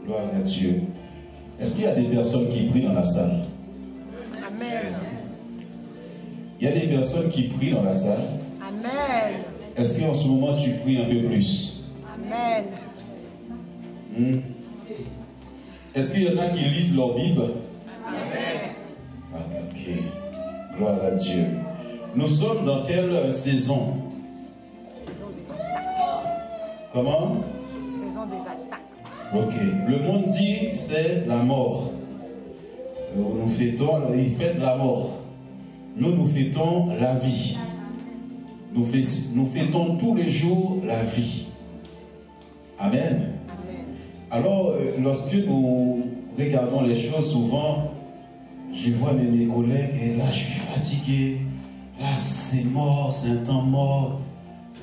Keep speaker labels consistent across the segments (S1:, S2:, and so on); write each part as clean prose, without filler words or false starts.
S1: Gloire à Dieu. Est-ce qu'il y a des personnes qui prient dans la salle?
S2: Amen.
S1: Il y a des personnes qui prient dans la salle.
S2: Amen.
S1: Est-ce qu'en ce moment tu pries un peu plus?
S2: Amen.
S1: Est-ce qu'il y en a qui lisent leur Bible?
S2: Amen.
S1: Ah, ok. Gloire à Dieu. Nous sommes dans quelle saison? Comment?
S2: Saison des attaques.
S1: Ok. Le monde dit c'est la mort. Nous fêtons, il fête la mort. Nous fêtons la vie. Nous fêtons tous les jours la vie. Amen.
S2: Amen.
S1: Alors, lorsque nous regardons les choses, souvent, je vois mes collègues et là, je suis fatigué. Là, c'est mort, c'est un temps mort.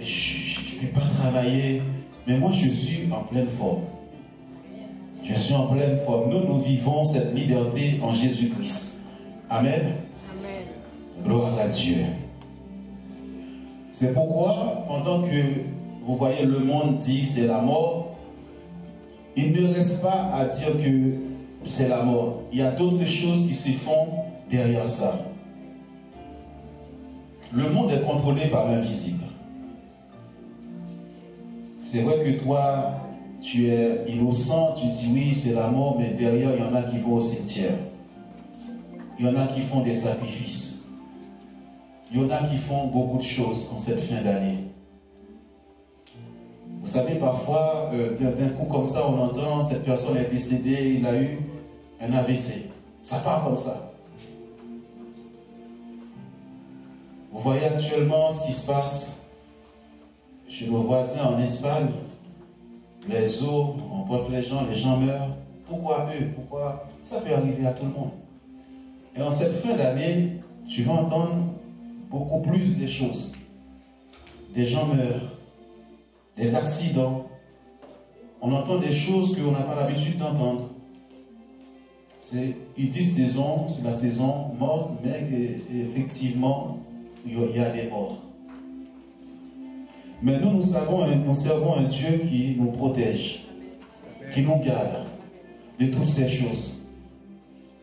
S1: Je ne peux pas travailler. Mais moi, je suis en pleine forme. Je suis en pleine forme. Nous vivons cette liberté en Jésus-Christ. Amen.
S2: Amen.
S1: Gloire à Dieu. C'est pourquoi, pendant que vous voyez le monde dit c'est la mort, il ne reste pas à dire que c'est la mort. Il y a d'autres choses qui se font derrière ça. Le monde est contrôlé par l'invisible. C'est vrai que toi, tu es innocent, tu dis oui, c'est la mort, mais derrière, il y en a qui vont au cimetière. Il y en a qui font des sacrifices. Il y en a qui font beaucoup de choses en cette fin d'année. Vous savez, parfois, d'un coup comme ça, on entend, cette personne est décédée, il a eu un AVC. Ça part comme ça. Vous voyez actuellement ce qui se passe chez nos voisins en Espagne. Les eaux emportent les gens meurent. Pourquoi eux? Pourquoi? Ça peut arriver à tout le monde. Et en cette fin d'année, tu vas entendre beaucoup plus de choses. Des gens meurent. Des accidents. On entend des choses qu'on n'a pas l'habitude d'entendre. Ils disent saison, c'est la saison morte, mais effectivement, il y a des morts. Mais nous servons un Dieu qui nous protège, qui nous garde de toutes ces choses.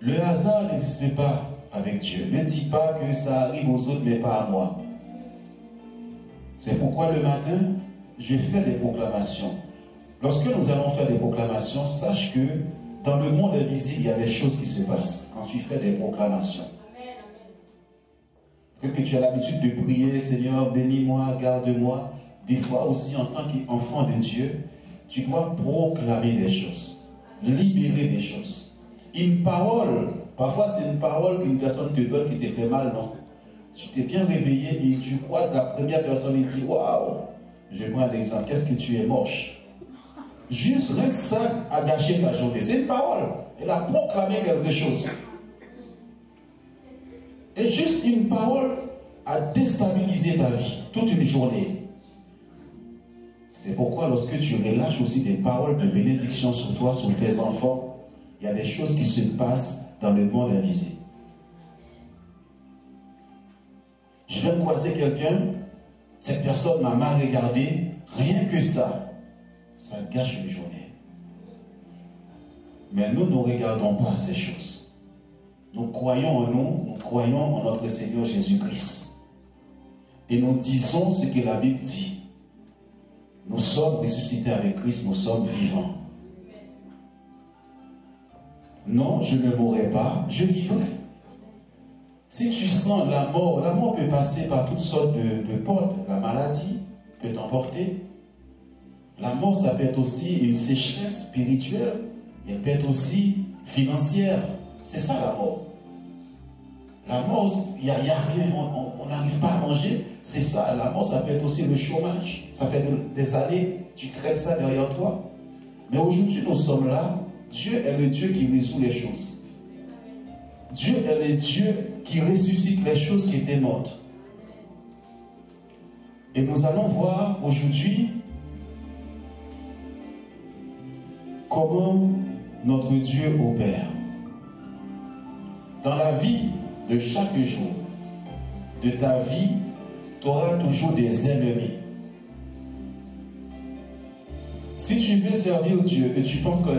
S1: Le hasard n'existe pas avec Dieu. Ne dis pas que ça arrive aux autres, mais pas à moi. C'est pourquoi le matin, je fais des proclamations. Lorsque nous allons faire des proclamations, sache que dans le monde invisible, il y a des choses qui se passent quand tu fais des proclamations. Peut-être que tu as l'habitude de prier, Seigneur, bénis-moi, garde-moi. Des fois aussi, en tant qu'enfant de Dieu, tu dois proclamer des choses, libérer des choses. Une parole, parfois c'est une parole qu'une personne te donne qui te fait mal, non? Tu t'es bien réveillé et tu croises la première personne et dit, waouh, je prends un exemple, qu'est-ce que tu es moche. Juste rien que ça a gâché ta journée. C'est une parole. Elle a proclamé quelque chose. Et juste une parole a déstabilisé ta vie toute une journée. C'est pourquoi lorsque tu relâches aussi des paroles de bénédiction sur toi, sur tes enfants, il y a des choses qui se passent dans le monde invisible. Je viens de croiser quelqu'un, cette personne m'a mal regardé, rien que ça gâche une journée. Mais nous ne regardons pas ces choses. Nous croyons en nous croyons en notre Seigneur Jésus-Christ. Et nous disons ce que la Bible dit. Nous sommes ressuscités avec Christ, nous sommes vivants. Non, je ne mourrai pas, je vivrai. Si tu sens la mort peut passer par toutes sortes de portes. La maladie peut t'emporter. La mort, ça peut être aussi une sécheresse spirituelle. Elle peut être aussi financière. C'est ça la mort. La mort, il n'y a rien, on n'arrive pas à manger. C'est ça, la mort, ça peut être aussi le chômage. Ça fait des années, tu traînes ça derrière toi. Mais aujourd'hui, nous sommes là. Dieu est le Dieu qui résout les choses. Dieu est le Dieu qui ressuscite les choses qui étaient mortes. Et nous allons voir aujourd'hui comment notre Dieu opère. Dans la vie de chaque jour, de ta vie, tu auras toujours des ennemis. Si tu veux servir Dieu et tu penses que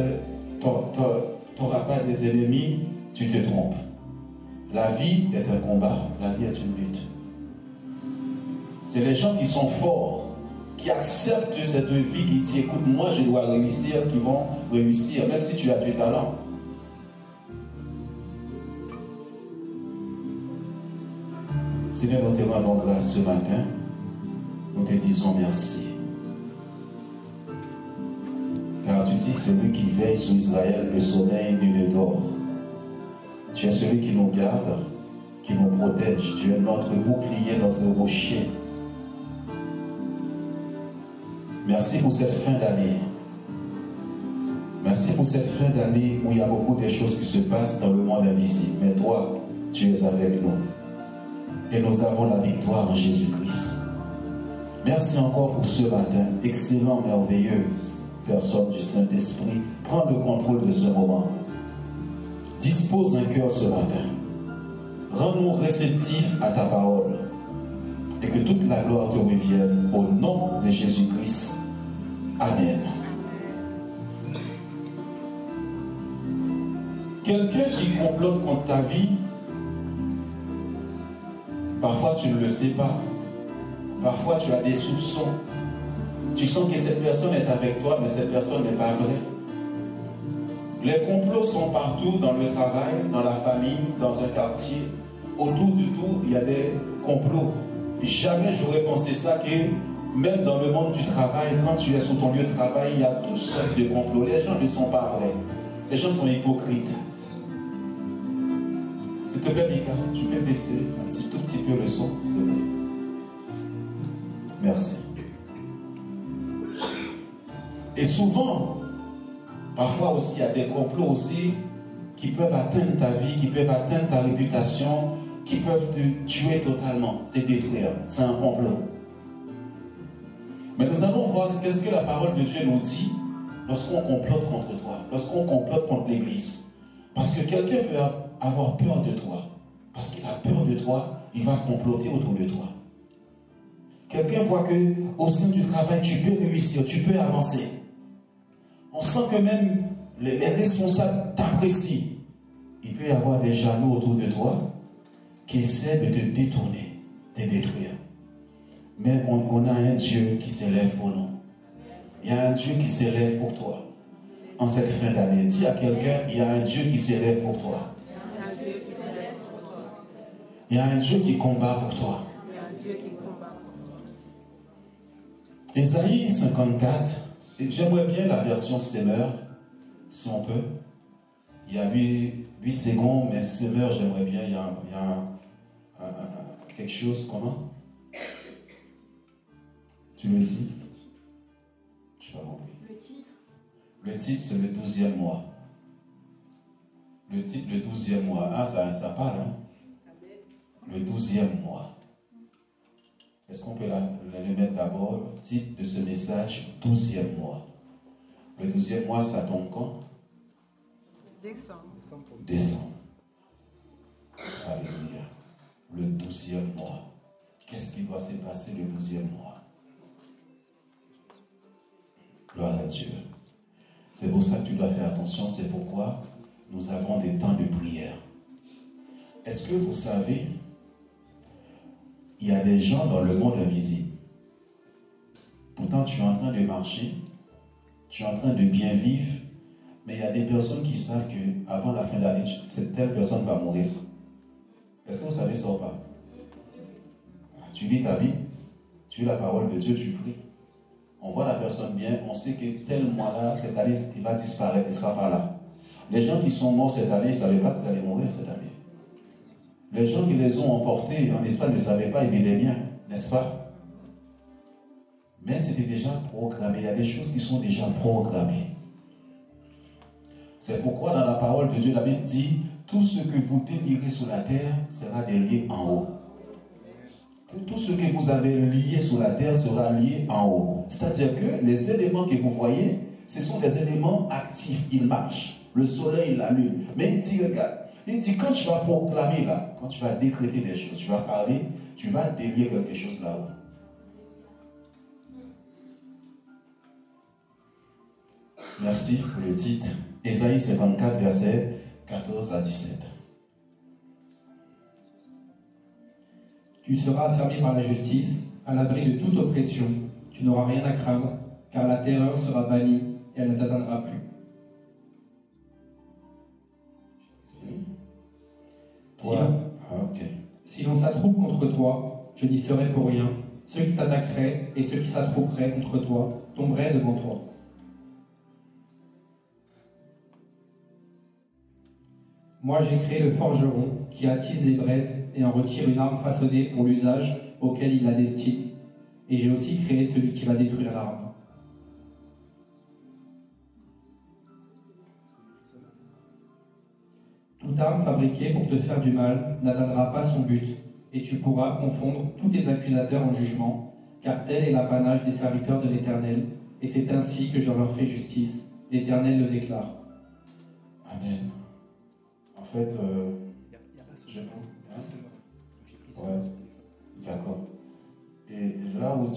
S1: n'auras pas des ennemis, tu te trompes. La vie est un combat, la vie est une lutte. C'est les gens qui sont forts, qui acceptent cette vie, qui disent écoute, moi je dois réussir, qui vont réussir, même si tu as du talent. Seigneur, nous te rendons grâce ce matin. Nous te disons merci. Car tu dis, celui qui veille sur Israël, le sommeil ne dort. Tu es celui qui nous garde, qui nous protège. Tu es notre bouclier, notre rocher. Merci pour cette fin d'année. Merci pour cette fin d'année où il y a beaucoup de choses qui se passent dans le monde invisible. Mais toi, tu es avec nous. Et nous avons la victoire en Jésus-Christ. Merci encore pour ce matin. Excellent, merveilleuse personne du Saint-Esprit. Prends le contrôle de ce moment. Dispose un cœur ce matin. Rends-nous réceptifs à ta parole. Et que toute la gloire te revienne au nom de Jésus-Christ. Amen. Quelqu'un qui complote contre ta vie, parfois tu ne le sais pas. Parfois tu as des soupçons. Tu sens que cette personne est avec toi, mais cette personne n'est pas vraie. Les complots sont partout, dans le travail, dans la famille, dans un quartier. Autour du tout, il y a des complots. Jamais j'aurais pensé ça, que même dans le monde du travail, quand tu es sur ton lieu de travail, il y a toutes sortes de complots. Les gens ne sont pas vrais. Les gens sont hypocrites. S'il te plaît, Mika, tu peux baisser tout petit peu le son, c'est bon. Merci. Et souvent, parfois aussi, il y a des complots aussi qui peuvent atteindre ta vie, qui peuvent atteindre ta réputation, qui peuvent te tuer totalement, te détruire. C'est un complot. Mais nous allons voir ce que la parole de Dieu nous dit lorsqu'on complote contre toi, lorsqu'on complote contre l'Église. Parce que quelqu'un peut avoir peur de toi. Parce qu'il a peur de toi, il va comploter autour de toi. Quelqu'un voit qu'au sein du travail, tu peux réussir, tu peux avancer. On sent que même les responsables t'apprécient. Il peut y avoir des jaloux autour de toi qui essaient de te détourner, de te détruire. Mais on a un Dieu qui s'élève pour nous. Il y a un Dieu qui s'élève pour toi. En cette fin d'année, dis à quelqu'un, il y a un Dieu qui s'élève pour toi. Il y a un Dieu qui combat pour toi. Ésaïe 54, j'aimerais bien la version Semeur, si on peut. Il y a 8 secondes, mais Semeur, j'aimerais bien, il y a quelque chose, comment? Tu le dis? Je n'ai pas compris. Le titre, c'est le 12e mois. Le titre, le 12e mois. Ah, ça parle, hein? Le 12e mois. Est-ce qu'on peut le mettre d'abord? Titre de ce message, 12e mois. Le 12e mois, ça tombe quand? Décembre. Alléluia. Le 12e mois. Qu'est-ce qui doit se passer le 12e mois? Gloire à Dieu. C'est pour ça que tu dois faire attention. C'est pourquoi nous avons des temps de prière. Est-ce que vous savez, il y a des gens dans le monde invisible. Pourtant, tu es en train de marcher, tu es en train de bien vivre, mais il y a des personnes qui savent qu'avant la fin de l'année, cette telle personne va mourir. Est-ce que vous savez ça ou pas? Tu lis ta Bible, tu lis la parole de Dieu, tu pries. On voit la personne bien, on sait que tel mois-là, cette année, il va disparaître, il ne sera pas là. Les gens qui sont morts cette année, ils ne savaient pas qu'ils allaient mourir cette année. Les gens qui les ont emportés en Espagne ne savaient pas, ils vivaient bien, n'est-ce pas? Mais c'était déjà programmé. Il y a des choses qui sont déjà programmées. C'est pourquoi dans la parole de Dieu, la Bible dit, tout ce que vous délirez sur la terre sera délié en haut. Tout ce que vous avez lié sur la terre sera lié en haut. C'est-à-dire que les éléments que vous voyez, ce sont des éléments actifs, ils marchent. Le soleil, la lune. Mais il dit, regarde, il dit, quand tu vas proclamer là, quand tu vas décréter des choses, tu vas parler, tu vas délier quelque chose là-haut. Merci pour le titre. Ésaïe 54, versets 14 à 17.
S3: Tu seras affermi par la justice, à l'abri de toute oppression. Tu n'auras rien à craindre, car la terreur sera bannie et elle ne t'atteindra plus. Si l'on s'attroupe contre toi, je n'y serai pour rien. Ceux qui t'attaqueraient et ceux qui s'attrouperaient contre toi tomberaient devant toi. Moi j'ai créé le forgeron qui attise les braises et en retire une arme façonnée pour l'usage auquel il la destine. Et j'ai aussi créé celui qui va détruire l'arme. Toute arme fabriquée pour te faire du mal n'atteindra pas son but, et tu pourras confondre tous tes accusateurs en jugement, car tel est l'apanage des serviteurs de l'Éternel, et c'est ainsi que je leur fais justice. L'Éternel le déclare.
S1: Amen. En fait, je peux. Ouais, d'accord. Et là où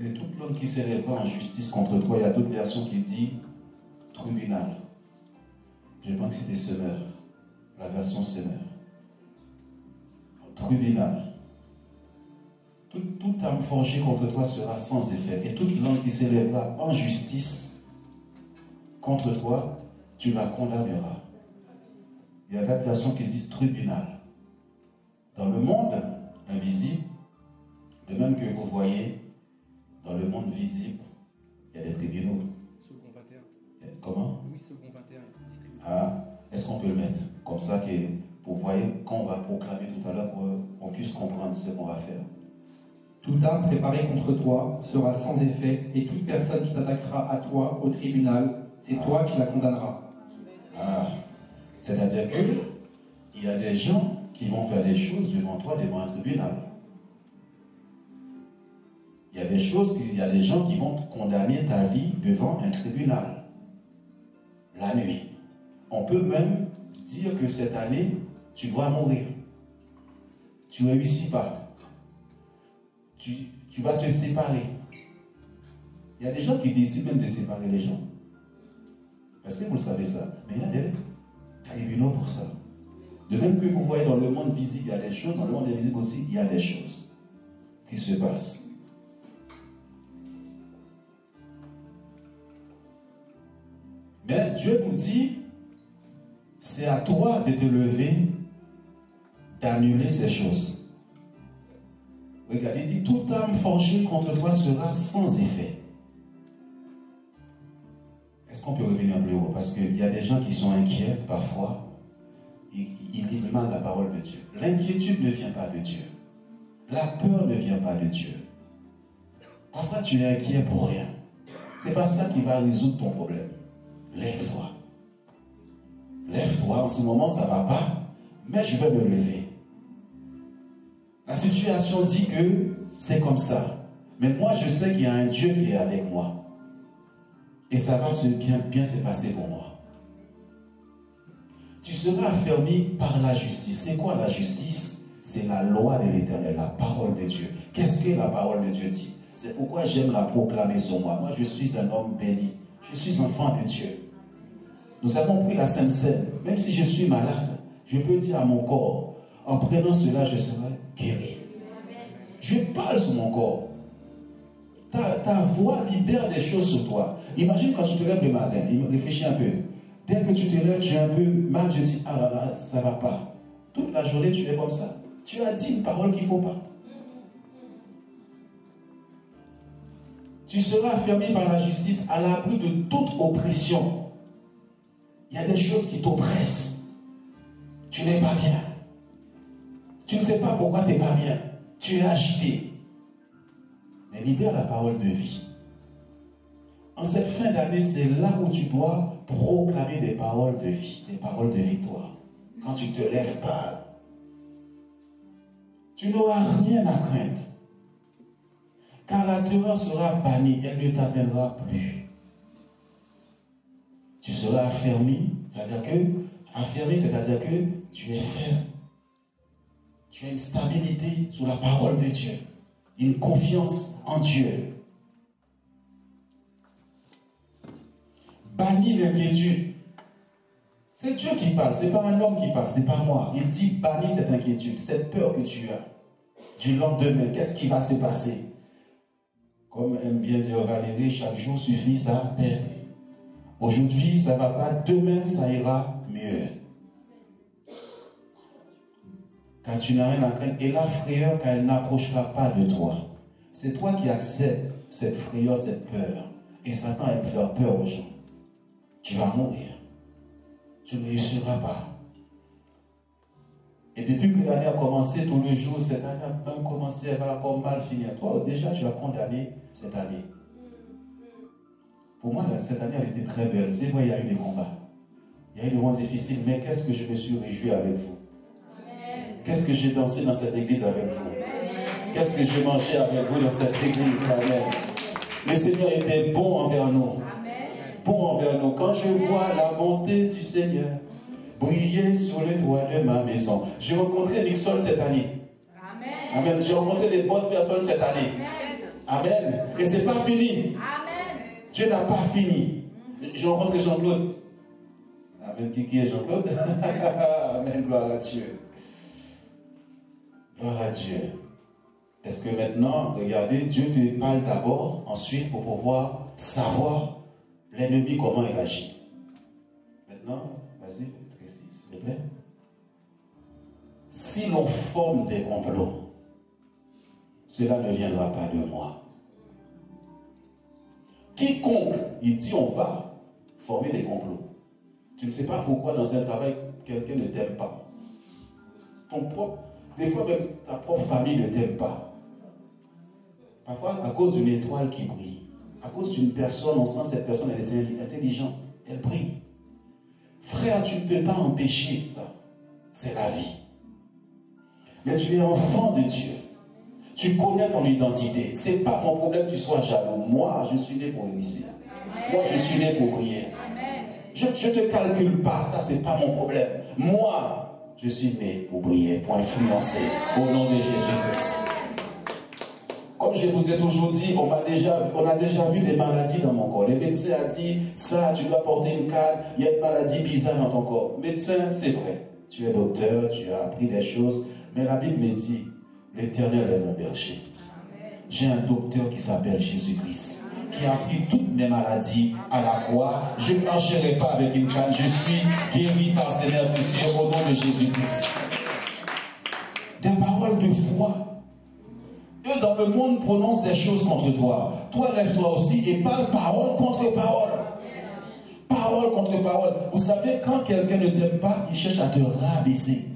S1: et toute l'homme qui s'élèvera en justice contre toi, il y a d'autres versions qui disent tribunal. Je pense que c'était Semeur, la version Semeur. Tribunal. Toute arme forgée contre toi sera sans effet. Et toute langue qui s'élèvera en justice contre toi, tu la condamneras. Il y a d'autres versions qui disent tribunal. Dans le monde invisible, de même que vous voyez, dans le monde visible, il y a des tribunaux.
S3: Second 21.
S1: Comment?
S3: Oui, second 21.
S1: Ah, est-ce qu'on peut le mettre comme ça que vous voyez quand on va proclamer tout à l'heure qu'on puisse comprendre ce qu'on va faire?
S3: Toute arme préparée contre toi sera sans effet, et toute personne qui t'attaquera à toi au tribunal, c'est toi qui la condamneras.
S1: Ah, c'est-à-dire qu'il y a des gens qui vont faire des choses devant toi, devant un tribunal. Il y a des gens qui vont condamner ta vie devant un tribunal. La nuit. On peut même dire que cette année, tu dois mourir. Tu ne réussis pas. Tu vas te séparer. Il y a des gens qui décident même de séparer les gens. Parce que vous le savez ça. Mais il y a des tribunaux pour ça. De même que vous voyez dans le monde visible, il y a des choses. Dans le monde invisible aussi, il y a des choses qui se passent. Mais Dieu nous dit, c'est à toi de te lever, d'annuler ces choses. Regardez, il dit, toute arme forgée contre toi sera sans effet. Est-ce qu'on peut revenir plus haut? Parce qu'il y a des gens qui sont inquiets parfois. Ils lisent mal la parole de Dieu. L'inquiétude ne vient pas de Dieu. La peur ne vient pas de Dieu. Parfois tu es inquiet pour rien. Ce n'est pas ça qui va résoudre ton problème. Lève-toi. Lève-toi, en ce moment ça ne va pas, mais je vais me lever. La situation dit que c'est comme ça. Mais moi je sais qu'il y a un Dieu qui est avec moi. Et ça va bien se passer pour moi. Tu seras affermi par la justice. C'est quoi la justice? C'est la loi de l'Éternel, la parole de Dieu. Qu'est-ce que la parole de Dieu dit? C'est pourquoi j'aime la proclamer sur moi. Moi je suis un homme béni. Je suis enfant de Dieu. Nous avons pris la Sainte Seine. Même si je suis malade, je peux dire à mon corps, en prenant cela, je serai guéri. Je parle sur mon corps. Ta voix libère des choses sur toi. Imagine quand tu te lèves le matin, réfléchis un peu. Dès que tu te lèves, tu es un peu mal, je dis, ah là là, ça ne va pas. Toute la journée, tu es comme ça. Tu as dit une parole qu'il ne faut pas. Tu seras affermi par la justice à l'abri de toute oppression. Il y a des choses qui t'oppressent. Tu n'es pas bien. Tu ne sais pas pourquoi tu n'es pas bien. Tu es agité. Mais libère la parole de vie. En cette fin d'année, c'est là où tu dois proclamer des paroles de vie, des paroles de victoire. Quand tu te lèves, parle. Tu n'auras rien à craindre. Car la terreur sera bannie, elle ne t'atteindra plus. Tu seras affermi, c'est-à-dire que tu es ferme. Tu as une stabilité sous la parole de Dieu, une confiance en Dieu. Bannis l'inquiétude. C'est Dieu qui parle, ce n'est pas un homme qui parle, c'est pas moi. Il dit, bannis cette inquiétude, cette peur que tu as du lendemain. Qu'est-ce qui va se passer? Comme aime bien dire Valérie, chaque jour suffit sa peine. Aujourd'hui, ça ne va pas, demain, ça ira mieux. Car tu n'as rien à craindre. Et la frayeur, car elle n'approchera pas de toi. C'est toi qui acceptes cette frayeur, cette peur. Et Satan aime faire peur aux gens. Tu vas mourir. Tu ne réussiras pas. Et depuis que l'année a commencé, tous les jours, cette année a même commencé, elle va encore mal finir. Toi, déjà, tu as condamné cette année. Pour moi, cette année, elle était très belle. C'est vrai, il y a eu des combats. Il y a eu des moments difficiles, mais qu'est-ce que je me suis réjoui avec vous? Qu'est-ce que j'ai dansé dans cette église avec vous? Qu'est-ce que j'ai mangé avec vous dans cette église? Amen. Le Seigneur était bon envers nous. Bon envers nous. Quand je vois la bonté du Seigneur briller sur les toits de ma maison. J'ai rencontré Nixon cette année. Amen. J'ai rencontré des bonnes personnes cette année. Amen. Et c'est pas fini. Dieu n'a pas fini. J'ai rencontré Jean-Claude. Amen. Qui est Jean-Claude? Amen. Gloire à Dieu. Gloire à Dieu. Est-ce que maintenant, regardez, Dieu te parle d'abord, ensuite pour pouvoir savoir l'ennemi comment il agit. Maintenant, vas-y, Tracy, s'il te plaît. Si l'on forme des complots, cela ne viendra pas de moi. Quiconque, il dit on va former des complots. Tu ne sais pas pourquoi dans un travail, quelqu'un ne t'aime pas. Des fois même ta propre famille ne t'aime pas. Parfois à cause d'une étoile qui brille. À cause d'une personne, on sent que cette personne elle est intelligente. Elle brille. Frère, tu ne peux pas empêcher ça. C'est la vie. Mais tu es enfant de Dieu. Tu connais ton identité. Ce n'est pas mon problème que tu sois jaloux. Moi, je suis né pour réussir. Moi, je suis né pour briller. Je ne te calcule pas. Ça, ce n'est pas mon problème. Moi, je suis né pour briller, pour influencer au nom de Jésus-Christ. Comme je vous ai toujours dit, on a déjà vu des maladies dans mon corps. Le médecin a dit, ça, tu dois porter une canne, il y a une maladie bizarre dans ton corps. Médecin, c'est vrai. Tu es docteur, tu as appris des choses, mais la Bible me dit, l'Éternel est mon berger. J'ai un docteur qui s'appelle Jésus-Christ, qui a pris toutes mes maladies à la croix. Je ne marcherai pas avec une canne, je suis guéri par ses nerfs au nom de Jésus-Christ. Des paroles de foi. Eux dans le monde prononcent des choses contre toi. Toi, lève-toi aussi et parle parole contre parole. Parole contre parole. Vous savez, quand quelqu'un ne t'aime pas, il cherche à te rabaisser.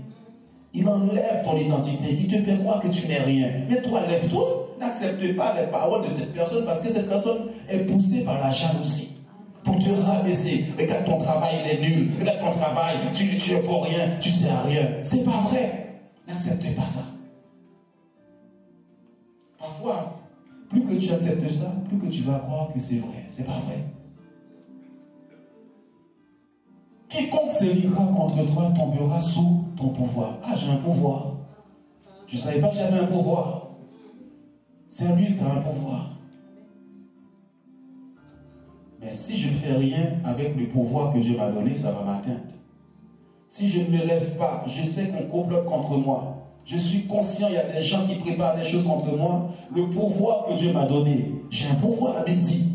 S1: Il enlève ton identité. Il te fait croire que tu n'es rien. Mais toi, lève-toi. N'accepte pas les paroles de cette personne parce que cette personne est poussée par la jalousie. Pour te rabaisser. Regarde ton travail, il est nul. Regarde ton travail, tu ne vaux rien. Tu ne sais à rien. C'est pas vrai. N'accepte pas ça. Parfois, plus que tu acceptes ça, plus que tu vas croire que c'est vrai. C'est pas vrai. Quiconque se liera contre toi tombera sous ton pouvoir. Ah, j'ai un pouvoir. Je ne savais pas que j'avais un pouvoir. C'est lui qui a un pouvoir. Mais si je ne fais rien avec le pouvoir que Dieu m'a donné, ça va m'atteindre. Si je ne me lève pas, je sais qu'on complote contre moi. Je suis conscient, il y a des gens qui préparent des choses contre moi. Le pouvoir que Dieu m'a donné, j'ai un pouvoir, la Bible dit.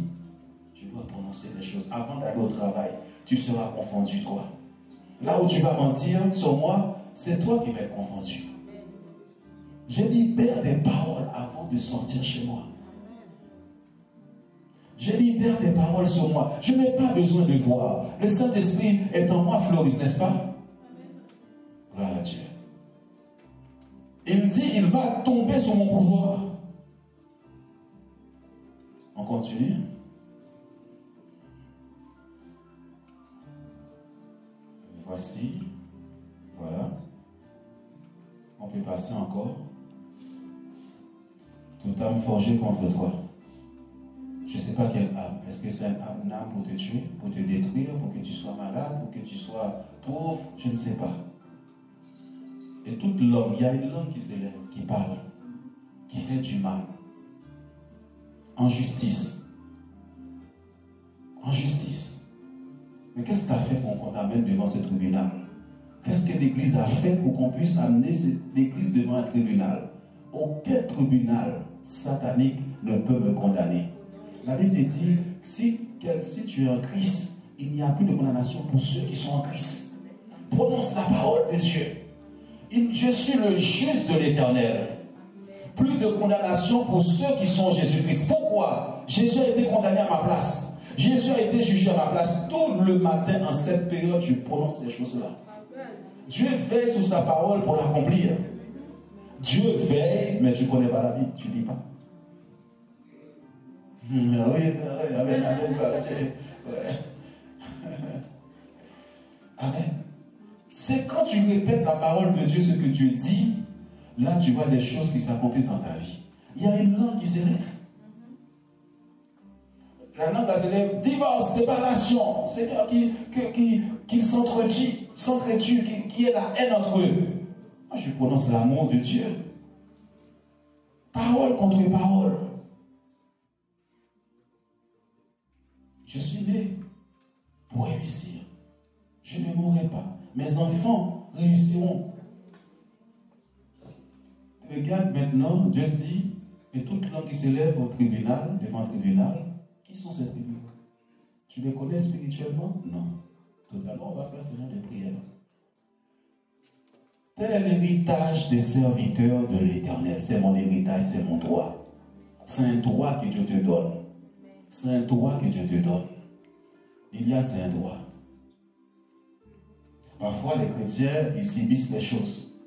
S1: Je dois prononcer des choses avant d'aller au travail. Tu seras confondu, toi. Là où tu vas mentir sur moi, c'est toi qui vas être confondu. Je libère des paroles avant de sortir chez moi. Je libère des paroles sur moi. Je n'ai pas besoin de voir. Le Saint-Esprit est en moi, Floris, n'est-ce pas? Gloire à Dieu. Il dit, il va tomber sous mon pouvoir. On continue. Voici. Voilà. On peut passer encore. Toute âme forgée contre toi. Je ne sais pas quelle âme. Est-ce que c'est une âme pour te tuer, pour te détruire, pour que tu sois malade, pour que tu sois pauvre? Je ne sais pas. Et toute langue, il y a une langue qui s'élève, qui parle, qui fait du mal. En justice. En justice. Mais qu'est-ce que tu as fait pour qu'on t'amène devant ce tribunal? Qu'est-ce que l'Église a fait pour qu'on puisse amener l'Église devant un tribunal? Aucun tribunal satanique ne peut me condamner. La Bible dit, si tu es en Christ, il n'y a plus de condamnation pour ceux qui sont en Christ. Prononce la parole de Dieu. Je suis le juste de l'Éternel. Plus de condamnation pour ceux qui sont en Jésus-Christ. Pourquoi? Jésus a été condamné à ma place. Jésus a été jugé à ma place. Tout le matin, en cette période, je prononce ces choses-là. Dieu veille sur sa parole pour l'accomplir. Dieu veille, mais tu ne connais pas la Bible, tu ne lis pas. Oui, amen, amen. C'est quand tu répètes la parole de Dieu, ce que Dieu dit, là tu vois des choses qui s'accomplissent dans ta vie. Il y a une langue qui s'élève. La langue là s'élève, divorce, séparation, Seigneur, qu'ils s'entretuent, qui est la haine entre eux. Moi je prononce l'amour de Dieu. Parole contre parole. Je suis né pour réussir. Je ne mourrai pas. Mes enfants réussiront. Regarde maintenant, Dieu dit, et toute langue qui s'élève au tribunal, devant le tribunal, qui sont ces tribunaux? Tu les connais spirituellement? Non. Totalement, on va faire ce genre de prière. Tel est l'héritage des serviteurs de l'Éternel. C'est mon héritage, c'est mon droit. C'est un droit que Dieu te donne. C'est un droit que Dieu te donne. Liliane, c'est un droit. Parfois, les chrétiens, ils subissent les choses.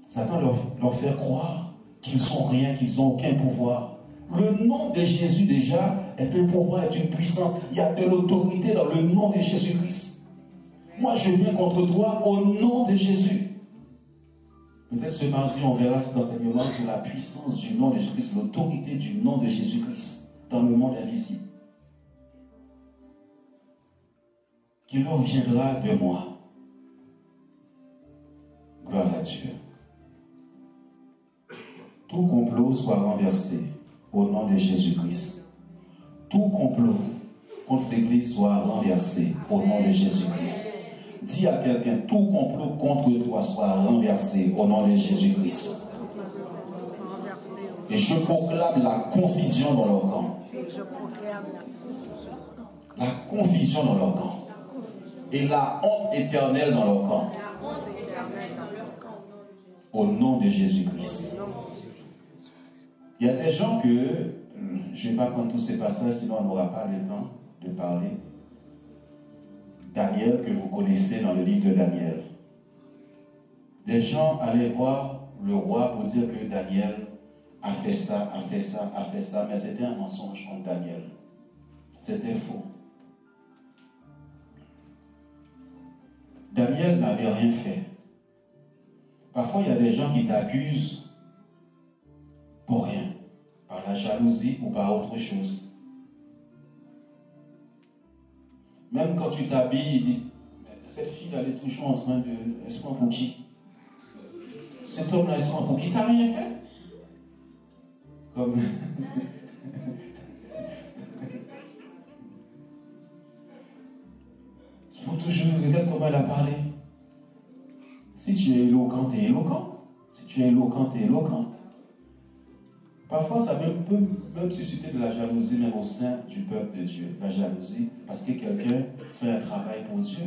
S1: Satan leur fait croire qu'ils sont rien, qu'ils n'ont aucun pouvoir. Le nom de Jésus, déjà, est un pouvoir, est une puissance. Il y a de l'autorité dans le nom de Jésus-Christ. Moi, je viens contre toi au nom de Jésus. Peut-être ce mardi, on verra cet enseignement sur la puissance du nom de Jésus-Christ, l'autorité du nom de Jésus-Christ dans le monde invisible. Qui leur viendra de moi. Gloire à Dieu. Tout complot soit renversé au nom de Jésus-Christ. Tout complot contre l'Église soit renversé au nom de Jésus-Christ. Dis à quelqu'un, tout complot contre toi soit renversé au nom de Jésus-Christ. Et je proclame la confusion dans leur camp. La confusion dans leur camp. Et la honte éternelle dans leur camp. Au nom de Jésus-Christ. Il y a des gens que, je ne vais pas prendre tous ces passages, sinon on n'aura pas le temps de parler. Daniel, que vous connaissez dans le livre de Daniel. Des gens allaient voir le roi pour dire que Daniel a fait ça, a fait ça, a fait ça, mais c'était un mensonge contre Daniel. C'était faux. Daniel n'avait rien fait. Parfois, il y a des gens qui t'accusent pour rien, par la jalousie ou par autre chose. Même quand tu t'habilles, il dit, cette fille, elle est toujours en train de... Elle se prend pour qui? Cet homme-là, il se prend pour qui? T'as rien fait? Comme... Pour toujours, regarde comment elle a parlé. Si tu es éloquent, tu es éloquent. Si tu es éloquent, tu es éloquente. Parfois, ça peut même susciter de la jalousie, même au sein du peuple de Dieu. La jalousie, parce que quelqu'un fait un travail pour Dieu.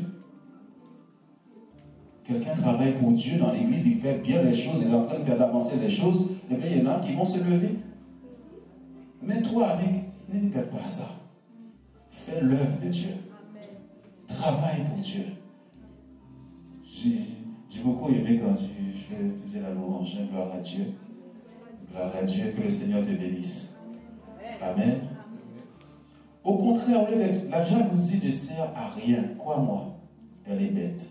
S1: Quelqu'un travaille pour Dieu dans l'église, il fait bien les choses, il est en train de faire avancer les choses, et bien il y en a qui vont se lever. Mais toi, amic, ne regarde pas ça. Fais l'œuvre de Dieu. Travaille pour Dieu. J'ai beaucoup aimé quand je faisais la louange. Gloire à Dieu. Gloire à Dieu. Que le Seigneur te bénisse. Amen. Au contraire, la jalousie ne sert à rien. Crois-moi, elle est bête.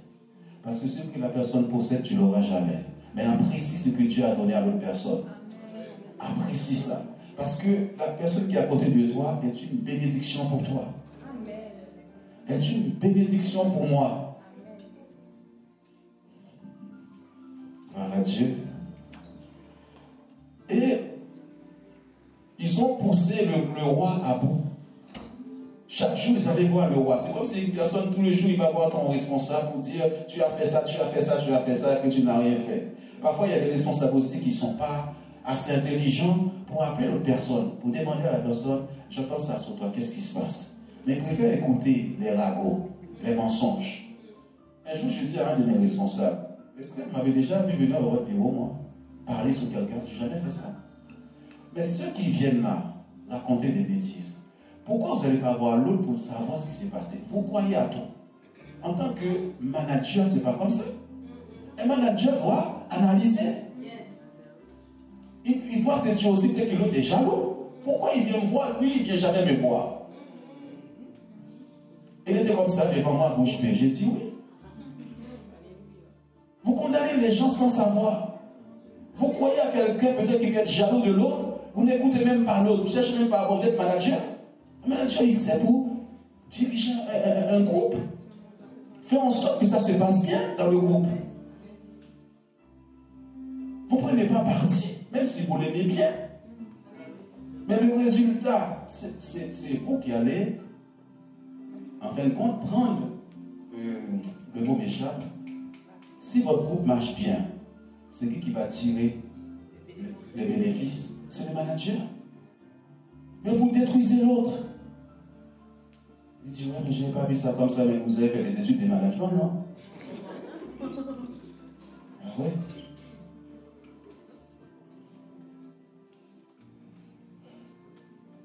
S1: Parce que ce que la personne possède, tu ne l'auras jamais. Mais apprécie ce que Dieu a donné à l'autre personne. Apprécie ça. Parce que la personne qui est à côté de toi est une bénédiction pour toi. Est une bénédiction pour moi. Gloire à Dieu. Et ils ont poussé le roi à bout. Chaque jour, ils allaient voir le roi. C'est comme si une personne, tous les jours, il va voir ton responsable pour dire tu as fait ça, tu as fait ça, tu as fait ça, et que tu n'as rien fait. Parfois, il y a des responsables aussi qui ne sont pas assez intelligents pour appeler l'autre personne, pour demander à la personne j'entends ça sur toi, qu'est-ce qui se passe? Mais ils préfèrent écouter les ragots, les mensonges. Un jour, je dis à un de mes responsables est-ce que vous m'avez déjà vu venir dans votre bureau, moi, parler sur quelqu'un? Je n'ai jamais fait ça. Mais ceux qui viennent là raconter des bêtises, pourquoi vous n'allez pas voir l'autre pour savoir ce qui s'est passé? Vous croyez à tout. En tant que manager, ce n'est pas comme ça. Un manager doit analyser. Il doit se dire aussi peut-être que l'autre est jaloux. Pourquoi il vient me voir? Lui, il ne vient jamais me voir. Il était comme ça devant moi, bouche bée. J'ai dit oui. Vous condamnez les gens sans savoir. Vous croyez à quelqu'un peut-être qui peut être jaloux de l'autre. Vous n'écoutez même pas l'autre. Vous ne cherchez même pas à vous être manager. Un manager, il sait pour diriger un groupe. Faire en sorte que ça se passe bien dans le groupe. Vous ne prenez pas parti, même si vous l'aimez bien. Mais le résultat, c'est vous qui allez, en fin de compte, prendre le mot m'échappe. Si votre groupe marche bien, c'est qui va tirer les bénéfices? C'est le manager. Mais vous détruisez l'autre. Il dit, ouais, mais je n'ai pas vu ça comme ça, mais vous avez fait les études de management, non? Ah ouais?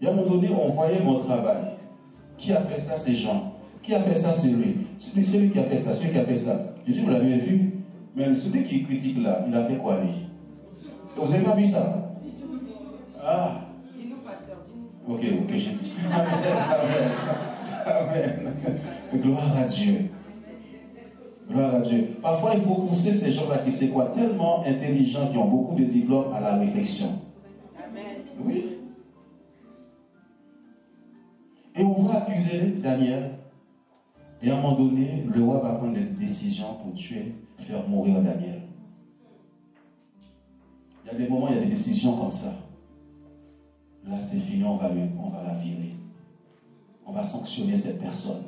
S1: Et à un moment donné, on voyait mon travail. Qui a fait ça? C'est Jean. Qui a fait ça? C'est lui. Celui qui a fait ça, celui qui a fait ça. Je dis, vous l'avez vu? Mais celui qui critique là, il a fait quoi lui? Vous n'avez pas vu ça? Ah.
S2: Dis-nous, pasteur, dis-nous.
S1: Ok, j'ai dit. Amen. Amen. Gloire à Dieu. Gloire à Dieu. Parfois, il faut pousser ces gens-là qui c'est quoi? Tellement intelligents, qui ont beaucoup de diplômes à la réflexion.
S2: Amen.
S1: Oui. Et on va accuser Daniel. Et à un moment donné, le roi va prendre des décisions pour tuer, faire mourir Daniel. Il y a des moments, il y a des décisions comme ça. Là, c'est fini, on va la virer. On va sanctionner cette personne.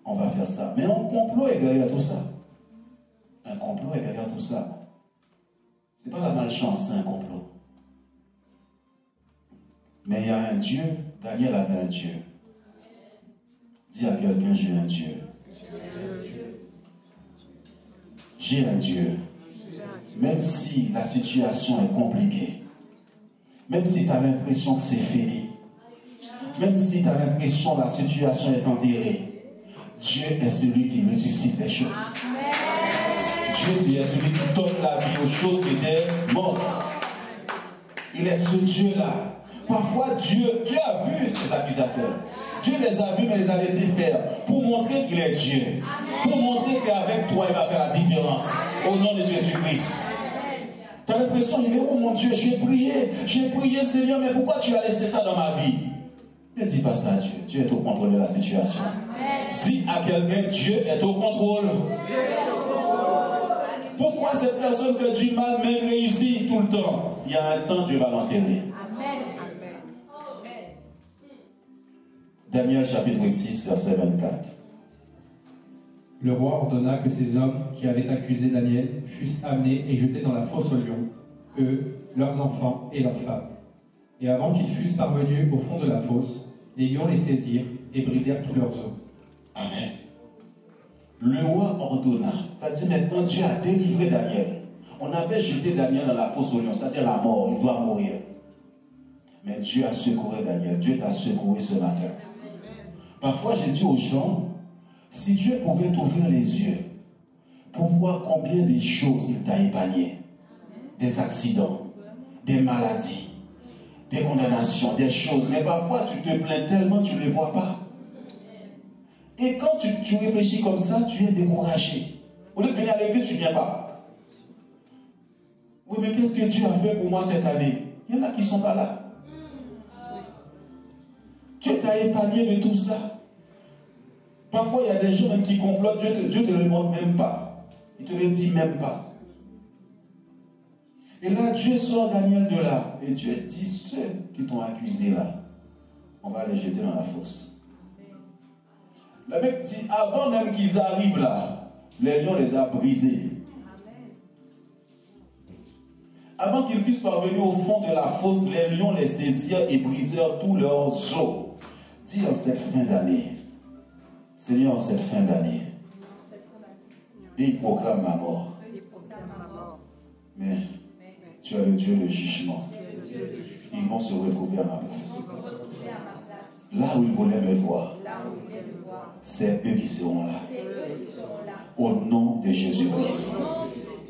S1: On va faire ça. Mais un complot est derrière tout ça. Un complot est derrière tout ça. Ce n'est pas la malchance, c'est un complot. Mais il y a un Dieu. Daniel avait un Dieu. Dis à quelqu'un, j'ai un Dieu. J'ai un Dieu. Même si la situation est compliquée, même si tu as l'impression que c'est fini, même si tu as l'impression que la situation est enterrée, Dieu est celui qui ressuscite les choses. Dieu est celui qui donne la vie aux choses qui étaient mortes. Il est ce Dieu-là. Parfois, Dieu a vu ses accusateurs. Dieu les a vus, mais les a laissés faire pour montrer qu'il est Dieu. Pour montrer qu'avec toi, il va faire la différence. Au nom de Jésus-Christ. Tu as l'impression, mais oh mon Dieu, j'ai prié Seigneur, mais pourquoi tu as laissé ça dans ma vie? Ne dis pas ça à Dieu. Dieu est au contrôle de la situation. Dis à quelqu'un, Dieu est au contrôle. Pourquoi cette personne fait du mal mais réussit tout le temps? Il y a un temps, Dieu va l'enterrer. Daniel chapitre 6, verset 24.
S3: Le roi ordonna que ces hommes qui avaient accusé Daniel fussent amenés et jetés dans la fosse aux lions, eux, leurs enfants et leurs femmes. Et avant qu'ils fussent parvenus au fond de la fosse, les lions les saisirent et brisèrent tous leurs os.
S1: Amen. Le roi ordonna, c'est-à-dire maintenant Dieu a délivré Daniel. On avait jeté Daniel dans la fosse aux lions, c'est-à-dire la mort, il doit mourir. Mais Dieu a secouru Daniel, Dieu t'a secouru ce matin. Parfois, je dis aux gens, si Dieu pouvait t'ouvrir les yeux pour voir combien de choses il t'a épargné, des accidents, des maladies, des condamnations, des choses, mais parfois tu te plains tellement tu ne les vois pas. Et quand tu réfléchis comme ça, tu es découragé. Au lieu de venir à l'église, tu ne viens pas. Oui, mais qu'est-ce que Dieu a fait pour moi cette année? Il y en a qui ne sont pas là. Dieu t'a épargné de tout ça. Parfois, il y a des gens même qui complotent, Dieu ne te le montre même pas. Il ne te le dit même pas. Et là, Dieu sort Daniel de là. Et Dieu dit, ceux qui t'ont accusé là, on va les jeter dans la fosse. Le mec dit, avant même qu'ils arrivent là, les lions les a brisés. Avant qu'ils puissent parvenir au fond de la fosse, les lions les saisirent et brisèrent tous leurs os. Dis en cette fin d'année, Seigneur, en cette fin d'année, et il proclame ma mort. Mais tu es le Dieu de jugement. Ils vont se retrouver à ma place. Là où ils voulaient me voir, c'est eux qui seront là. Au nom de Jésus-Christ.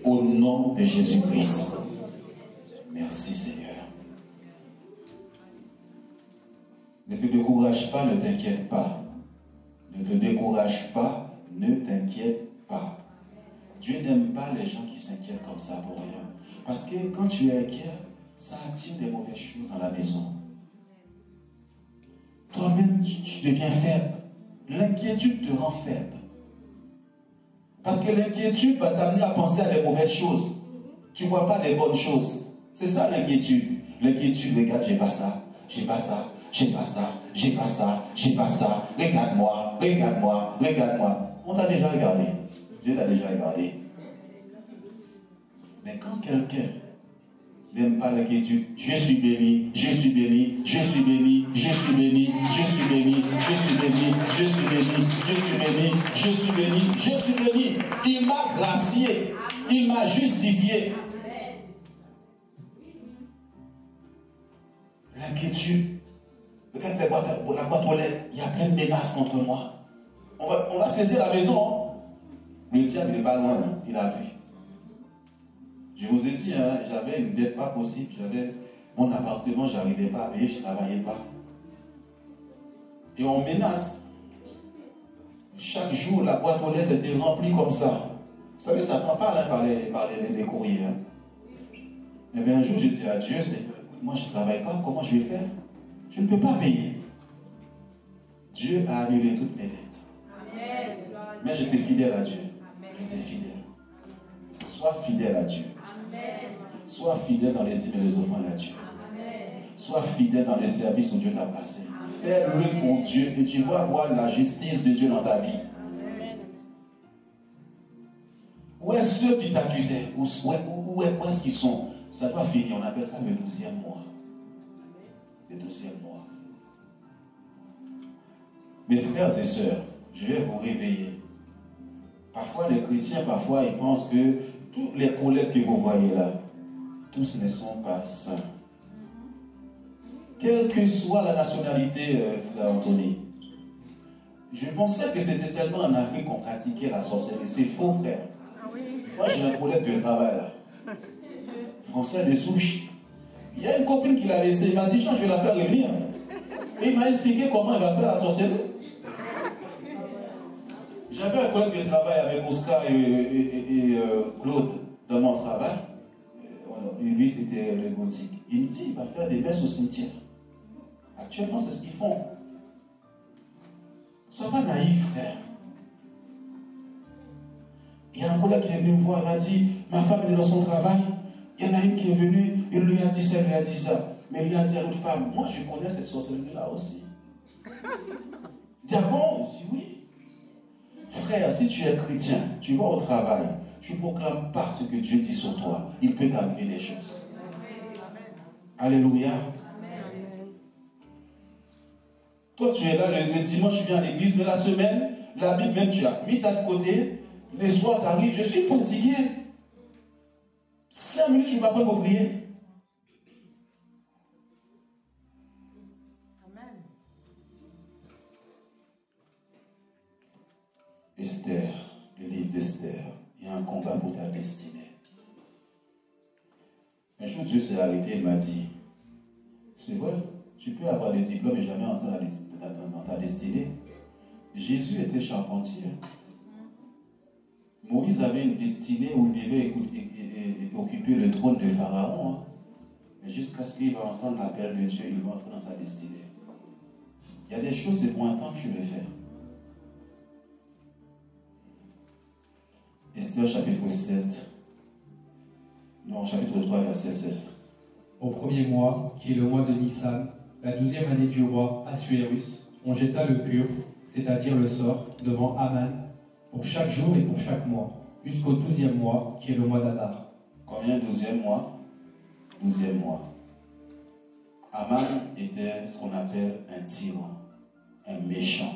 S1: Au nom de Jésus-Christ. Merci Seigneur. Ne te décourage pas, ne t'inquiète pas. Ne te décourage pas, ne t'inquiète pas. Dieu n'aime pas les gens qui s'inquiètent comme ça pour rien. Parce que quand tu es inquiet, ça attire des mauvaises choses dans la maison. Toi-même, tu deviens faible. L'inquiétude te rend faible. Parce que l'inquiétude va t'amener à penser à des mauvaises choses. Tu ne vois pas les bonnes choses. C'est ça l'inquiétude. L'inquiétude, regarde, j'ai pas ça, j'ai pas ça, j'ai pas ça, j'ai pas ça, j'ai pas ça. Regarde-moi, regarde-moi, regarde-moi. On t'a déjà regardé. Dieu t'a déjà regardé. Mais quand quelqu'un n'aime pas l'inquiétude, je suis béni, je suis béni, je suis béni, je suis béni, je suis béni, je suis béni, je suis béni, je suis béni, je suis béni, je suis béni. Il m'a gracié, il m'a justifié. L'inquiétude. Regarde la boîte aux lettres, il y a plein de menaces contre moi. On va saisir la maison. Hein. Le diable, il n'est pas loin, hein. Il a vu. Je vous ai dit, hein, j'avais une dette pas possible. J'avais mon appartement, je n'arrivais pas à payer, je ne travaillais pas. Et on menace. Chaque jour, la boîte aux lettres était remplie comme ça. Vous savez, ça prend pas par les courriers. Hein. Et bien un jour, j'ai dit à Dieu, écoute, moi je ne travaille pas, comment je vais faire? Je ne peux pas payer. Dieu a annulé toutes mes dettes. Amen. Mais j'étais fidèle à Dieu. J'étais fidèle. Sois fidèle à Dieu. Amen. Sois fidèle dans les dîmes et les offrandes à Dieu. Amen. Sois fidèle dans les services où Dieu t'a placé. Fais-le pour Dieu et tu vas voir la justice de Dieu dans ta vie. Amen. Où est-ce ceux qui t'accusaient? Où est-ce qu'ils sont? Ça doit finir. On appelle ça le 12e mois. Le 12e mois. Mes frères et sœurs, je vais vous réveiller. Parfois, les chrétiens, ils pensent que tous les collègues que vous voyez là, tous ne sont pas saints. Quelle que soit la nationalité, frère Anthony, je pensais que c'était seulement en Afrique qu'on pratiquait la sorcellerie. C'est faux, frère. Moi, j'ai un collègue de travail là, français de souche. Il y a une copine qui l'a laissé. Il m'a dit, je vais la faire revenir. Et il m'a expliqué comment il va faire la sorcellerie. J'avais un collègue de travail avec Oscar et Claude dans mon travail. Lui, c'était le gothique. Il me dit, il va faire des messes au cimetière. Actuellement, c'est ce qu'ils font. Sois pas naïf, frère. Il y a un collègue qui est venu me voir, il m'a dit, ma femme est dans son travail. Il y en a une qui est venue, il lui a dit ça, il lui a dit ça. Mais il lui a dit à l'autre femme, moi je connais cette sorcellerie-là aussi. Il dit, ah bon? Je dis oui. Frère, si tu es chrétien, tu vas au travail, tu ne proclames pas ce que Dieu dit sur toi, il peut t'arriver des choses. Alléluia. Toi, tu es là le dimanche, tu viens à l'église, mais la semaine, la Bible même, tu as mis ça de côté. Les soirs, tu arrives, je suis fatigué. 5 minutes, tu ne vas pas pour prier. Amen. Esther, le livre d'Esther, il y a un combat pour ta destinée. Un jour, Dieu s'est arrêté et m'a dit, c'est vrai, tu peux avoir des diplômes et jamais entrer dans ta destinée. Jésus était charpentier. Moïse avait une destinée où il devait occuper le trône de Pharaon. Hein. Et jusqu'à ce qu'il va entendre l'appel de Dieu, il va entrer dans sa destinée. Il y a des choses, c'est pour un temps que tu veux faire. Esther chapitre 7. Non, chapitre 3, verset 7.
S3: Au premier mois, qui est le mois de Nissan, la 12e année du roi Assuérus, on jeta le pur, c'est-à-dire le sort, devant Aman, pour chaque jour et pour chaque mois, jusqu'au 12e mois, qui est le mois d'Adar.
S1: Combien 12e mois? 12e mois. Aman était ce qu'on appelle un tyran, un méchant.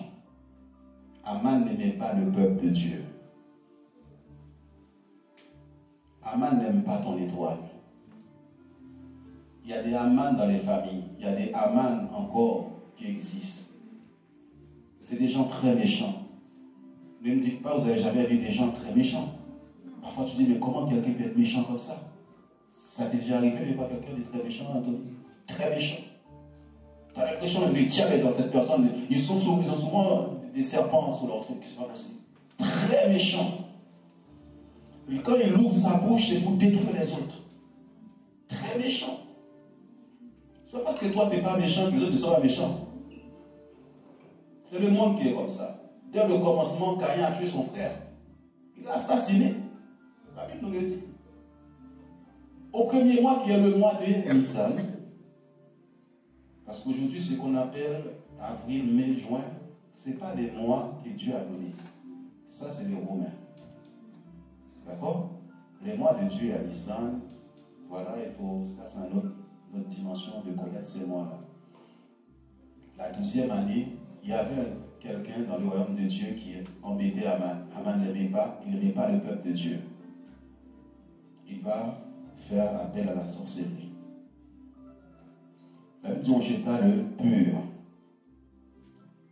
S1: Aman n'aimait pas le peuple de Dieu. Aman n'aime pas ton étoile. Il y a des Aman dans les familles. Il y a des Aman encore qui existent. C'est des gens très méchants. Ne me dites pas, vous n'avez jamais vu des gens très méchants. Parfois tu dis, mais comment quelqu'un peut être méchant comme ça? Ça t'est déjà arrivé de voir quelqu'un de très méchant, Anthony? Très méchant. Tu as l'impression que le diable est dans cette personne. Ils ont souvent des serpents sur leur truc, c'est pas possible. Très méchant. Et quand il ouvre sa bouche, c'est pour détruire les autres. Très méchant. C'est pas parce que toi, tu n'es pas méchant que les autres ne sont pas méchants. C'est le monde qui est comme ça. Dès le commencement, Caïn a tué son frère. Il l'a assassiné. La Bible nous le dit. Au premier mois, qui est le mois de Nissan, parce qu'aujourd'hui, ce qu'on appelle avril, mai, juin, ce n'est pas les mois que Dieu a donnés. Ça, c'est les Romains. D'accord? Les mois de Dieu à Nissan, voilà, ça c'est une autre dimension de connaître ces mois-là. La 12e année, il y avait quelqu'un dans le royaume de Dieu qui embêtait Aman. Aman n'aimait pas, il n'aimait pas le peuple de Dieu. Il va faire appel à la sorcellerie. La Bible dit on jeta le pur,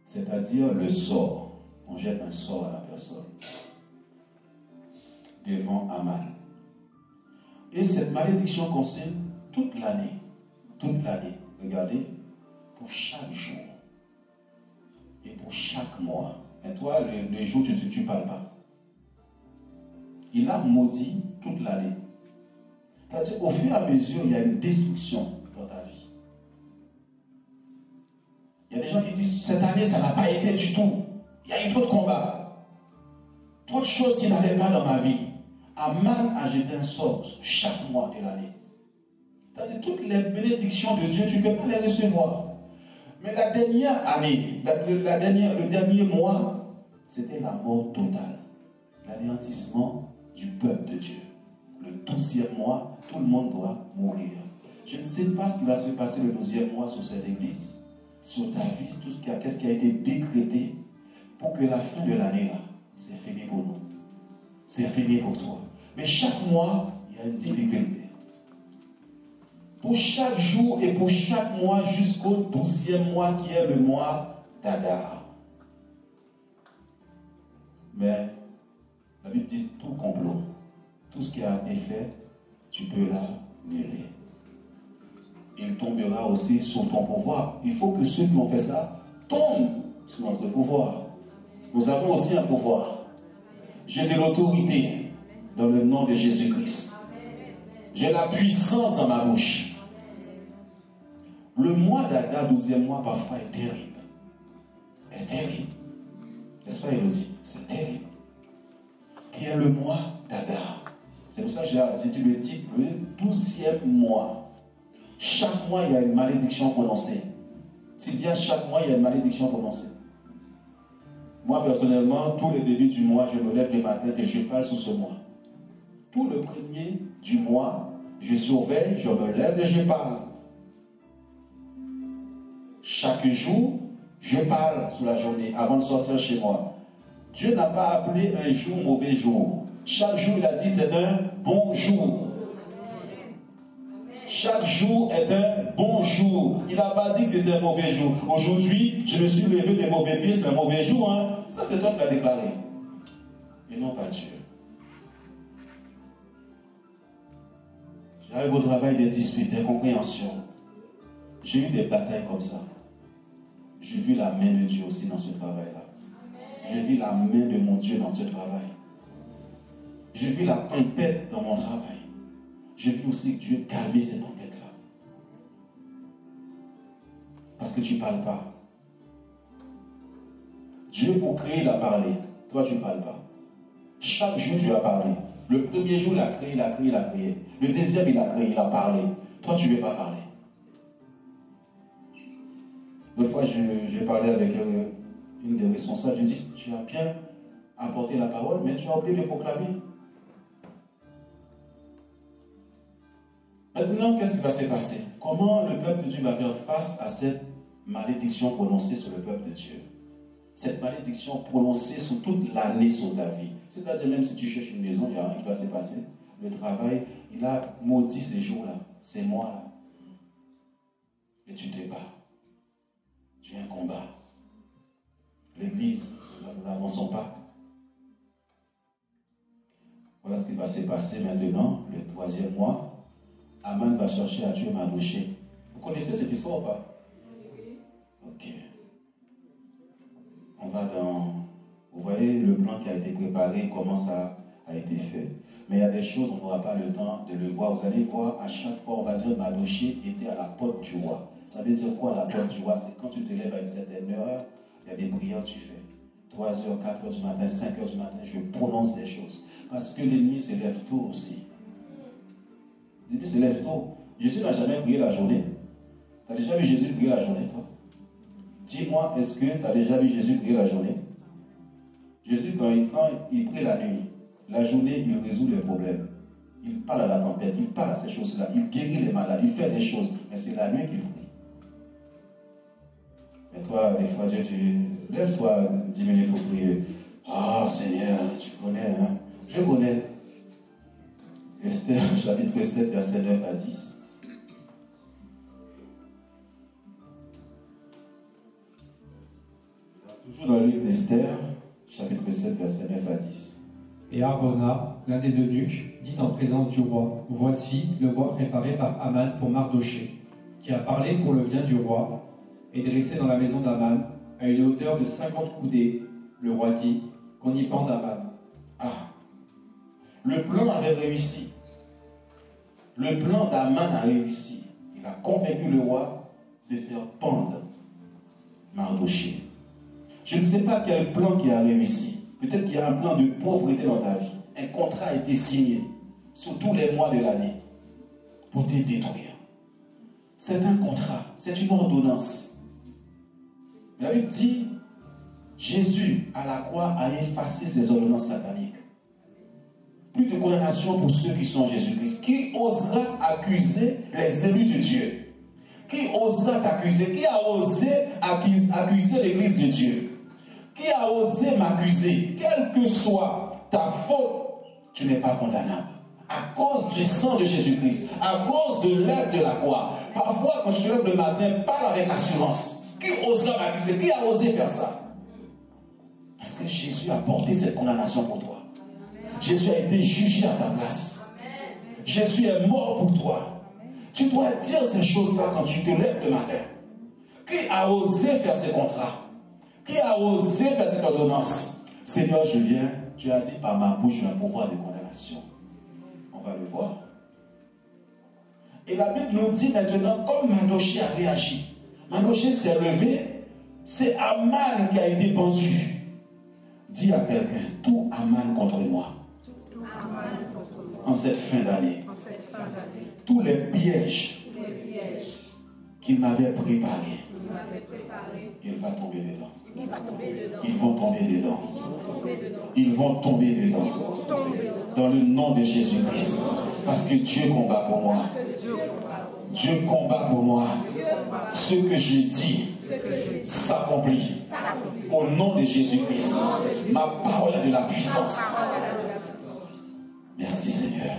S1: c'est-à-dire le sort. On jette un sort à la personne devant Aman. Et cette malédiction concerne toute l'année. Toute l'année. Regardez, pour chaque jour et pour chaque mois. Et toi, le jour, tu ne parles pas. Il a maudit toute l'année. C'est-à-dire, au fur et à mesure, il y a une destruction dans ta vie. Il y a des gens qui disent, cette année, ça n'a pas été du tout. Il y a eu trop de combats. Trop de choses qui n'allaient pas dans ma vie. Aman a jeté un sort chaque mois de l'année. C'est-à-dire, toutes les bénédictions de Dieu, tu ne peux pas les recevoir. Mais la dernière année, le dernier mois, c'était la mort totale. L'anéantissement du peuple de Dieu. Le 12e mois, tout le monde doit mourir. Je ne sais pas ce qui va se passer le 12e mois sur cette église, sur ta vie, qu'est-ce qui a été décrété pour que la fin de l'année, là, c'est fini pour nous. C'est fini pour toi. Mais chaque mois, il y a une difficulté. Pour chaque jour et pour chaque mois jusqu'au 12e mois qui est le mois d'Adar. Mais la Bible dit tout complot. Tout ce qui a été fait, tu peux l'annuler. Il tombera aussi sur ton pouvoir. Il faut que ceux qui ont fait ça tombent sur notre pouvoir. Nous avons aussi un pouvoir. J'ai de l'autorité dans le nom de Jésus-Christ. J'ai la puissance dans ma bouche. Le mois d'Adar, 12e mois, parfois est terrible. Est terrible. N'est-ce pas, Élodie? C'est terrible. Qui est le mois d'Adar? C'est pour ça que j'ai dit le titre, le 12e mois. Chaque mois, il y a une malédiction prononcée. S'il vient chaque mois, il y a une malédiction prononcée. Moi, personnellement, tous les débuts du mois, je me lève le matin et je parle sur ce mois. Tout le premier du mois, je surveille, je me lève et je parle. Chaque jour, je parle sur la journée avant de sortir chez moi. Dieu n'a pas appelé un jour mauvais jour. Chaque jour, il a dit c'est un bon jour. Chaque jour est un bon jour. Il n'a pas dit que c'était un mauvais jour. Aujourd'hui, je me suis levé des mauvais pieds, c'est un mauvais jour. Hein? Ça, c'est toi qui l'as déclaré. Et non pas Dieu. J'arrive au travail des disputes, des compréhensions. J'ai eu des batailles comme ça. J'ai vu la main de Dieu aussi dans ce travail-là. J'ai vu la main de mon Dieu dans ce travail. J'ai vu la tempête dans mon travail. J'ai vu aussi que Dieu calmer cette tempête-là. Parce que tu ne parles pas. Dieu, pour créer, il a parlé. Toi, tu ne parles pas. Chaque jour, tu as parlé. Le premier jour, il a créé, il a créé, il a créé. Le deuxième, il a créé, il a parlé. Toi, tu ne veux pas parler. L'autre fois, j'ai parlé avec une des responsables, je dis, tu as bien apporté la parole, mais tu as oublié de proclamer. Maintenant, qu'est-ce qui va se passer? Comment le peuple de Dieu va faire face à cette malédiction prononcée sur le peuple de Dieu? Cette malédiction prononcée sur toute l'année sur ta vie. C'est-à-dire, même si tu cherches une maison, il n'y a rien qui va se passer. Le travail, il a maudit ces jours-là, ces mois-là. Et tu te bats. Tu as un combat. L'église, nous n'avançons pas. Voilà ce qui va se passer maintenant, le 3e mois. Aman va chercher à tuer Mardochée. Vous connaissez cette histoire ou pas? Oui. Ok. On va dans... Vous voyez le plan qui a été préparé, comment ça a été fait. Mais il y a des choses, on n'aura pas le temps de le voir. Vous allez voir, à chaque fois, on va dire Mardochée était à la porte du roi. Ça veut dire quoi, la porte du roi? C'est quand tu te lèves à une certaine heure, il y a des prières que tu fais. 3h, 4h du matin, 5h du matin, je prononce des choses. Parce que l'ennemi se lève tôt aussi. L'ennemi se lève tôt. Jésus n'a jamais prié la journée. Tu as déjà vu Jésus prier la journée, toi? Dis-moi, est-ce que tu as déjà vu Jésus prier la journée? Jésus, quand il prie la nuit, la journée, il résout les problèmes. Il parle à la tempête, il parle à ces choses-là, il guérit les malades, il fait des choses. Mais c'est la nuit qu'il prie. Mais toi, des fois, Dieu, tu lève-toi 10 minutes pour prier. Ah, Seigneur, tu connais, hein? Je connais. Esther, chapitre 7, verset 9 à 10. Toujours dans le livre d'Esther, chapitre 7, verset 9 à 10.
S3: Et Arbona, l'un des eunuques, dit en présence du roi, voici le bois préparé par Aman pour Mardochée, qui a parlé pour le bien du roi, et dressé dans la maison d'Aman, à une hauteur de 50 coudées. Le roi dit qu'on y pende Aman.
S1: Ah, le plan avait réussi. Le plan d'Aman a réussi. Il a convaincu le roi de faire pendre Mardochée. Je ne sais pas quel plan qui a réussi. Peut-être qu'il y a un plan de pauvreté dans ta vie. Un contrat a été signé sur tous les mois de l'année pour te détruire. C'est un contrat, c'est une ordonnance. La Bible dit, Jésus à la croix a effacé ces ordonnances sataniques. Plus de condamnation pour ceux qui sont en Jésus-Christ. Qui osera accuser les élus de Dieu? Qui osera t'accuser? Qui a osé accuser l'église de Dieu? Qui a osé m'accuser? Quelle que soit ta faute, tu n'es pas condamnable. À cause du sang de Jésus-Christ, à cause de l'œuvre de la croix. Parfois, quand je te lève le matin, parle avec assurance. Qui osera m'accuser? Qui a osé faire ça? Parce que Jésus a porté cette condamnation pour toi. Jésus a été jugé à ta place. Jésus est mort pour toi. Tu dois dire ces choses-là quand tu te lèves le matin. Qui a osé faire ce contrat? Qui a osé faire cette ordonnance? Seigneur, je viens. Tu as dit par ma bouche, j'ai un pouvoir de condamnation. On va le voir. Et la Bible nous dit maintenant, comme Mardochée a réagi. Mardochée s'est levé. C'est Aman qui a été pendu. Dis à quelqu'un, tout Aman contre moi. En cette fin d'année. Tous les pièges qu'il m'avait préparés, il va tomber dedans. Ils vont tomber dedans. Ils vont tomber dedans. Dans le nom de Jésus-Christ. Parce que Dieu combat pour moi. Dieu combat pour moi. Ce que je dis s'accomplit. Au nom de Jésus-Christ. Ma parole a de la puissance. Merci Seigneur.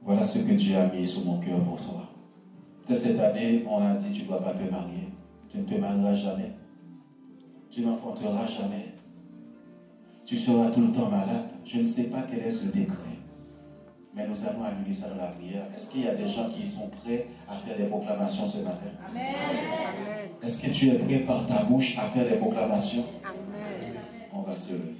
S1: Voilà ce que Dieu a mis sur mon cœur pour toi. De cette année, on a dit tu ne dois pas te marier. Tu ne te marieras jamais. Tu n'enfanteras jamais. Tu seras tout le temps malade. Je ne sais pas quel est ce décret. Mais nous allons annuler ça dans la prière. Est-ce qu'il y a des gens qui sont prêts à faire des proclamations ce matin? Amen. Est-ce que tu es prêt par ta bouche à faire des proclamations? Amen. On va se lever.